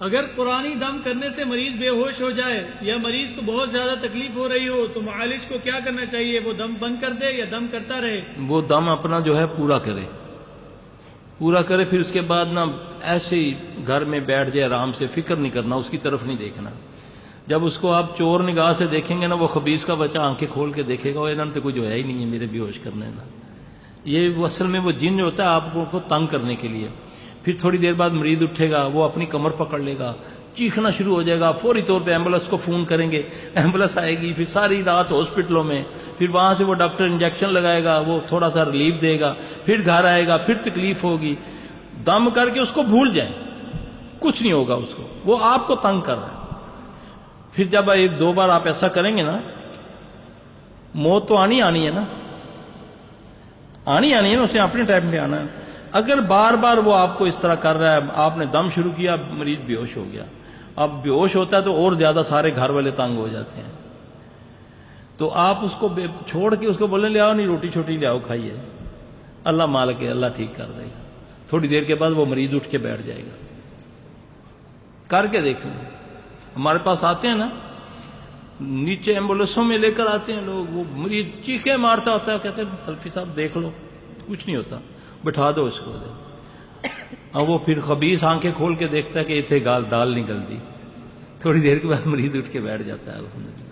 اگر قرآنی دم کرنے سے مریض بے ہوش ہو جائے یا مریض کو بہت زیادہ تکلیف ہو رہی ہو تو معالج کو کیا کرنا چاہیے؟ وہ دم بند کر دے یا دم کرتا رہے؟ وہ دم اپنا جو ہے پورا کرے، پھر اس کے بعد نا ایسے ہی گھر میں بیٹھ جائے آرام سے، فکر نہیں کرنا، اس کی طرف نہیں دیکھنا۔ جب اس کو آپ چور نگاہ سے دیکھیں گے نا، وہ خبیث کا بچہ آنکھیں کھول کے دیکھے گا، وہ انہوں نے تو کوئی جو ہے ہی نہیں ہے میرے بے ہوش کرنے نا۔ یہ وہ اصل میں وہ جن ہوتا ہے آپ کو تنگ کرنے کے لیے۔ پھر تھوڑی دیر بعد مریض اٹھے گا، وہ اپنی کمر پکڑ لے گا، چیخنا شروع ہو جائے گا، فوری طور پہ ایمبولینس کو فون کریں گے، ایمبولینس آئے گی، پھر ساری رات ہاسپٹلوں میں، پھر وہاں سے وہ ڈاکٹر انجیکشن لگائے گا، وہ تھوڑا سا ریلیف دے گا، پھر گھر آئے گا، پھر تکلیف ہوگی۔ دم کر کے اس کو بھول جائیں، کچھ نہیں ہوگا اس کو، وہ آپ کو تنگ کر رہا ہے۔ پھر جب ایک دو بار آپ ایسا کریں گے نا، موت تو آنی ہے نا، اسے اپنے ٹائم پہ آنا ہے۔ اگر بار بار وہ آپ کو اس طرح کر رہا ہے، آپ نے دم شروع کیا، مریض بے ہوش ہو گیا، اب بے ہوش ہوتا ہے تو اور زیادہ سارے گھر والے تنگ ہو جاتے ہیں، تو آپ اس کو چھوڑ کے اس کو بولیں لے آؤ، نہیں روٹی چھوٹی لے آؤ کھائیے، اللہ مالک ہے، اللہ ٹھیک کر دے گا۔ تھوڑی دیر کے بعد وہ مریض اٹھ کے بیٹھ جائے گا۔ کر کے دیکھیں، ہمارے پاس آتے ہیں نا، نیچے ایمبولینسوں میں لے کر آتے ہیں لوگ، وہ مریض چیخیں مارتا ہوتا ہے، کہتے ہیں سلفی صاحب دیکھ لو، کچھ نہیں ہوتا، بٹھا دو اس کو۔ اب وہ پھر خبیث آنکھیں کھول کے دیکھتا ہے کہ اتنے دال نکل دی، تھوڑی دیر کے بعد مریض اٹھ کے بیٹھ جاتا ہے الحمدللہ۔